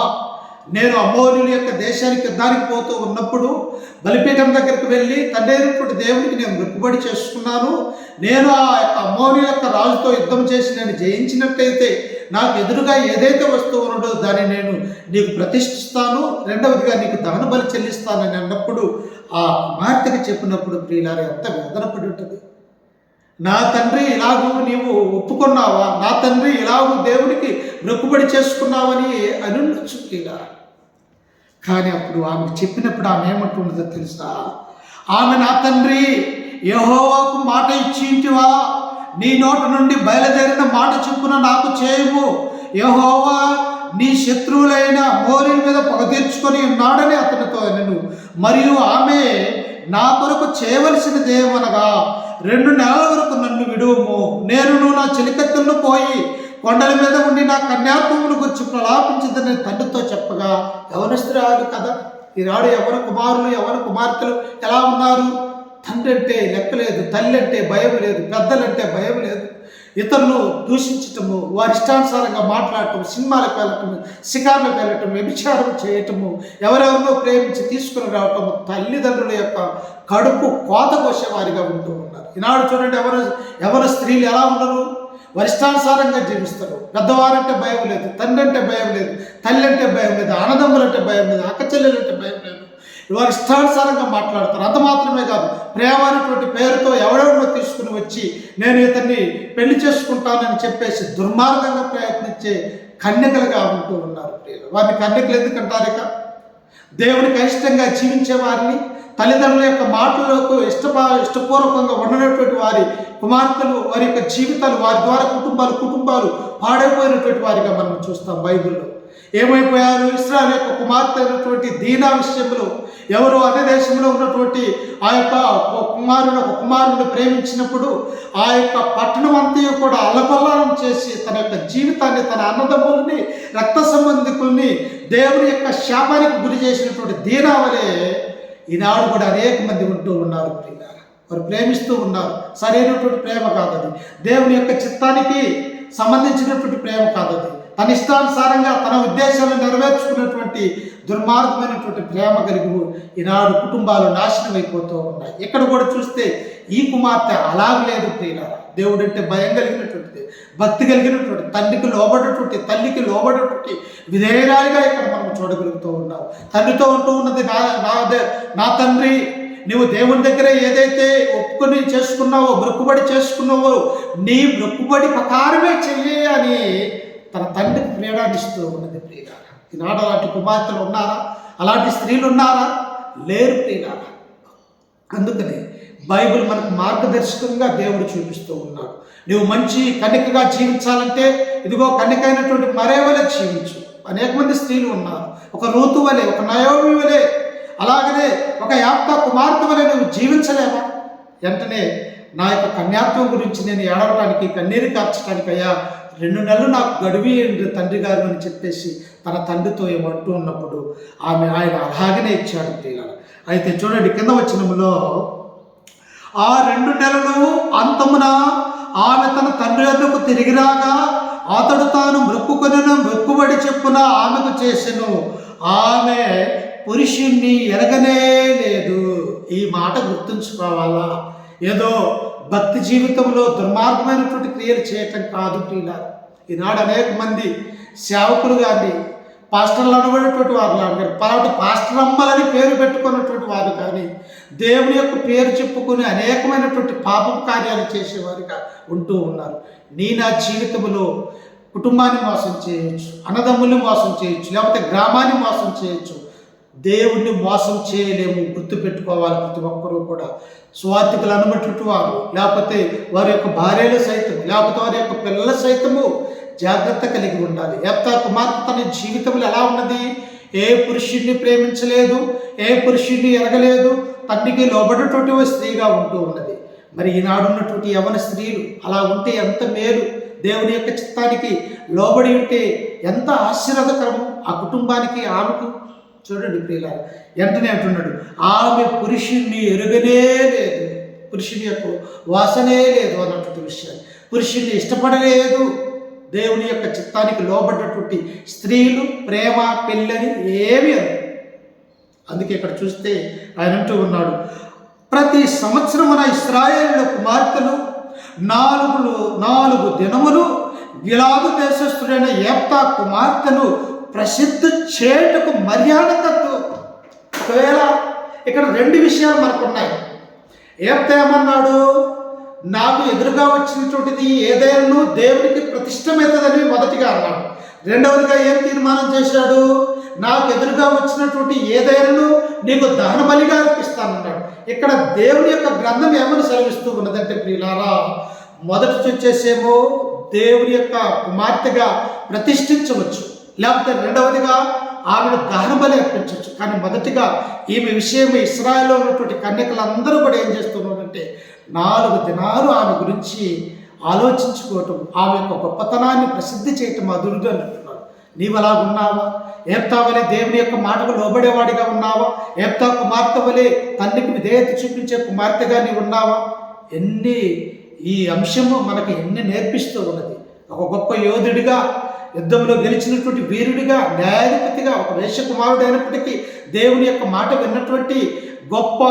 [SPEAKER 1] నేను అమోరీయుల యొక్క దేశానికి యుద్ధానికి పోతూ ఉన్నప్పుడు బలిపీఠం దగ్గరికి వెళ్ళి తండ్రి అయినటువంటి దేవునికి నేను మొక్కుబడి చేసుకున్నాను. నేను ఆ యొక్క అమోరీయుల యొక్క రాజుతో యుద్ధం చేసి నేను జయించినట్టయితే నాకు ఎదురుగా ఏదైతే వస్తువు ఉన్నదో దాన్ని నేను నీకు ప్రతిష్ఠిస్తాను, రెండవదిగా నీకు దహన బలి చెల్లిస్తానని అన్నప్పుడు ఆ కుమార్తెకి చెప్పినప్పుడు ప్రియులారా ఎంత వేదన పడి ఉంటుంది. నా తండ్రి ఇలాగూ నీవు ఒప్పుకున్నావా, నా తండ్రి ఇలాగూ దేవునికి మొక్కుబడి చేసుకున్నావని అని ఉండొచ్చు ప్రియులారా. కానీ అప్పుడు ఆమె చెప్పినప్పుడు ఆమె ఏమంటున్నదో తెలుసా? ఆమె నా తండ్రి యెహోవాకు మాట ఇచ్చింటివా, నీ నోట నుండి బయలుదేరిన మాట చొప్పున నాకు చేయము. యెహోవా నీ శత్రువులైన మోరీల మీద పగ తీర్చుకొని ఉన్నాడని అతనితో అనెను. మరియు ఆమె నా కొరకు చేయవలసినదేమనగా 2 నెలల వరకు నన్ను విడువము, నేను నా చెలికత్తెలను పోయి కొండల మీద ఉండి నా కన్యాత్వమును గురించి ప్రలాపించిందని తండ్రితో చెప్పగా, యవనస్తురాలు కదా, ఈనాడు యవన కుమారులు యవన కుమార్తెలు ఎలా ఉన్నారు? తండ్రి అంటే లెక్కలేదు, తల్లి అంటే భయం లేదు, పెద్దలంటే భయం లేదు. ఇతరులు దూషించటము, వారి ఇష్టానుసారంగా మాట్లాడటం, సినిమాలకు వెళ్ళటము, షికార్లకు వెళ్ళటం, వ్యభిచారం చేయటము, ఎవరెవరినో ప్రేమించి తీసుకుని రావటము, తల్లిదండ్రుల యొక్క కడుపు కోత కోసేవారిగా ఉంటూ ఉన్నారు. ఈనాడు చూడండి, ఎవరి స్త్రీలు ఎలా ఉండరు? వారి ఇష్టానుసారంగా జీవిస్తారు. పెద్దవారంటే భయం లేదు, తండ్రి అంటే భయం లేదు, తల్లి అంటే భయం లేదు, అన్నదమ్ములంటే భయం లేదు, అక్కచెల్లెలంటే భయం లేదు. వారి ఇష్టానుసారంగా మాట్లాడతారు. అంత మాత్రమే కాదు, ప్రేమ అనేటువంటి పేరుతో ఎవరెవరినో తీసుకుని వచ్చి నేను ఇతన్ని పెళ్లి చేసుకుంటానని చెప్పేసి దుర్మార్గంగా ప్రయత్నించే కన్యకలుగా ఉంటూ ఉన్నారు. వారిని కన్యకలు ఎందుకంటారు? ఇక దేవునికి అయిష్టంగా జీవించే వారిని, తల్లిదండ్రుల యొక్క మాటలకు ఇష్టపూర్వకంగా ఉండనటువంటి వారి కుమార్తెలు, వారి యొక్క జీవితాలు, వారి ద్వారా కుటుంబాలు పాడైపోయినటువంటి వారిగా మనం చూస్తాం. బైబిల్లో ఏమైపోయారు? ఇశ్రాయేలు యొక్క కుమార్తె అయినటువంటి దీనా విషయంలో ఎవరు అనే దేశంలో ఉన్నటువంటి ఆ యొక్క కుమారుని ప్రేమించినప్పుడు ఆ యొక్క పట్టణం అంతా కూడా అల్లకొల్లారం చేసి తన యొక్క జీవితాన్ని, తన అన్నదమ్ముల్ని, రక్త సంబంధికుల్ని దేవుని యొక్క శాపానికి గురి చేసినటువంటి దీనా వలె ఈనాడు కూడా అనేక మంది ఉంటూ ఉన్నారు. వారు ప్రేమిస్తూ ఉన్నారు. సరైనటువంటి ప్రేమ కాదది, దేవుని యొక్క చిత్తానికి సంబంధించినటువంటి ప్రేమ కాదది, తన ఇష్టానుసారంగా తన ఉద్దేశాలను నెరవేర్చుకున్నటువంటి దుర్మార్గమైనటువంటి ప్రేమ కలిగి ఈనాడు కుటుంబాలు నాశనం అయిపోతూ ఉన్నాయి. ఇక్కడ కూడా చూస్తే ఈ కుమార్తె అలాగలేదు ప్రియులారా. దేవుడు అంటే భయం కలిగినటువంటిది, భక్తి కలిగినటువంటి, తండ్రికి లోబడేటువంటి, తల్లికి లోబడేటువంటి విధేయురాలిగా ఇక్కడ మనం చూడగలుగుతూ ఉన్నాం. తండ్రితో ఉంటూ ఉన్నది, నా తండ్రి నువ్వు దేవుని దగ్గర ఏదైతే ఒప్పుకొని చేసుకున్నావో, మొక్కుబడి చేసుకున్నావో, నీ మొక్కుబడి ప్రకారమే చెయ్యి అని తన తండ్రికి ప్రేరణిస్తూ ఉన్నది ప్రియులారా. ఈనాడు అలాంటి కుమార్తెలు ఉన్నారా? అలాంటి స్త్రీలు ఉన్నారా? లేరు ప్రియులారా. అందుకని బైబిల్ మనకు మార్గదర్శకంగా దేవుడు చూపిస్తూ ఉన్నాడు. నువ్వు మంచి కన్యకగా జీవించాలంటే ఇదిగో కన్యకైనటువంటి మరే వలె జీవించు. అనేక మంది స్త్రీలు ఉన్నారు. ఒక రూతు వలె, ఒక నయోమి వలె, అలాగనే ఒక యాప్తా కుమార్తె వలె నువ్వు జీవించలేవా? వెంటనే నా యొక్క కన్యాత్వం గురించి నేను ఏడవడానికి, కన్నీరు కార్చడానికి, అయ్యా 2 నెలలు నాకు గడువి తండ్రి గారు అని చెప్పేసి తన తండ్రితో ఏమంటూ ఉన్నప్పుడు ఆయన అలాగనే ఇచ్చాడు ప్రియులారా. అయితే చూడండి, కింద వచనములో ఆ 2 నెలలు అంతమున ఆమె తన తండ్రి వద్దకు తిరిగి రాగా అతడు తాను మొక్కుబడి చెప్పున ఆమెకు చేసెను. ఆమె పురుషుణ్ణి ఎరగనే లేదు. ఈ మాట గుర్తుంచుకోవాలా? ఏదో భక్తి జీవితంలో దుర్మార్గమైనటువంటి క్రియలు చేయటం కాదు ప్రియులారా. ఈనాడు అనేక మంది సేవకులు కానీ, పాస్టర్లు అనబడేటువంటి వారు కానీ, పాస్టర్ అమ్మలని పేరు పెట్టుకున్నటువంటి వారు కానీ, దేవుని యొక్క పేరు చెప్పుకొని అనేకమైనటువంటి పాపపు కార్యాలు చేసేవారుగా ఉంటూ ఉన్నారు. నా జీవితంలో కుటుంబాన్ని మోసం చేయొచ్చు, అన్నదమ్ముల్ని మోసం చేయొచ్చు, లేకపోతే గ్రామాన్ని మోసం చేయొచ్చు, దేవుణ్ణి మోసం చేయలేము. గుర్తుపెట్టుకోవాలి ప్రతి ఒక్కరూ కూడా. స్వార్థికులు అనబట్టి వారు, లేకపోతే వారి యొక్క భార్యలు సైతం, లేకపోతే వారి యొక్క పిల్లల సైతము జాగ్రత్త కలిగి ఉండాలి. యెఫ్తా కుమార్తె తన జీవితంలో ఎలా ఉన్నది? ఏ పురుషుడిని ప్రేమించలేదు, ఏ పురుషుడిని ఎరగలేదు, తండ్రికి లోబడేటువంటి స్త్రీగా ఉంటూ ఉన్నది. మరి ఈనాడు ఉన్నటువంటి యవన స్త్రీలు అలా ఉంటే ఎంత మేలు. దేవుని యొక్క చిత్తానికి లోబడి ఉంటే ఎంత ఆశీర్వాదకరము ఆ కుటుంబానికి, ఆమెకు. చూడండి ప్రియులారా, వెంటనే అంటున్నాడు, ఆమె పురుషుణ్ణి ఎరుగనే లేదు, పురుషుని యొక్క వాసనే లేదు అన్నటువంటి విషయాన్ని, పురుషుణ్ణి ఇష్టపడలేదు. దేవుని యొక్క చిత్తానికి లోబడ్డటువంటి స్త్రీలు, ప్రేమ, పెళ్ళని ఏమీ అనరు. అందుకే ఇక్కడ చూస్తే ఆయన అంటూ ఉన్నాడు, ప్రతి సంవత్సరమున ఇశ్రాయేలు కుమార్తెలు 4 దినములు గిలాదు దేశస్థుడైన యెఫ్తా కుమార్తెను ప్రసిద్ధి చేయుటకు మర్యాదకత్తు. ఒకవేళ ఇక్కడ 2 విషయాలు మనకున్నాయి. యెఫ్తా ఏమన్నాడు? నాకు ఎదురుగా వచ్చినటువంటిది ఏదైనా దేవునికి ప్రతిష్టమవుతుందని మొదటిగా అన్నాడు. రెండవదిగా ఏం తీర్మానం చేశాడు? నాకు ఎదురుగా వచ్చినటువంటి ఏదైనా నీకు దహన బలిగా అర్పిస్తానన్నాడు. ఇక్కడ దేవుని యొక్క గ్రంథం ఏమని సెలవిస్తూ ఉన్నదంటే ప్రియులారా, మొదటి వచ్చేసేమో దేవుని యొక్క కుమార్తెగా ప్రతిష్ఠించవచ్చు, లేకపోతే రెండవదిగా ఆమెను దహన బలి అర్పించవచ్చు. కానీ మొదటిగా ఈమె విషయం ఇశ్రాయేల్లో ఉన్నటువంటి కన్యకలందరూ కూడా ఏం చేస్తున్నారంటే 4 దినాలు ఆమె గురించి ఆలోచించుకోవటం, ఆమె యొక్క గొప్పతనాన్ని ప్రసిద్ధి చేయటం అదురుగా అంటున్నారు. నీవు అలా ఉన్నావా? యెఫ్తా వలె దేవుని యొక్క మాటకు లోబడేవాడిగా ఉన్నావా? యెఫ్తా కుమార్తె వలె తండ్రికి విధేయత చూపించే కుమార్తెగా నీవు ఉన్నావా? ఈ అంశము మనకి ఎన్ని నేర్పిస్తూ ఉన్నది. ఒక గొప్ప యోధుడిగా, యుద్ధంలో గెలిచినటువంటి వీరుడిగా, న్యాయాధిపతిగా, ఒక వేశ్యకుమారుడు అయినప్పటికీ దేవుని యొక్క మాట విన్నటువంటి గొప్ప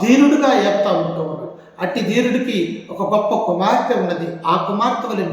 [SPEAKER 1] ధీరుడిగా యెఫ్తా ఉంటూ ఉన్నాడు. అట్టి ధీరుడికి ఒక గొప్ప కుమార్తె ఉన్నది. ఆ కుమార్తె వలె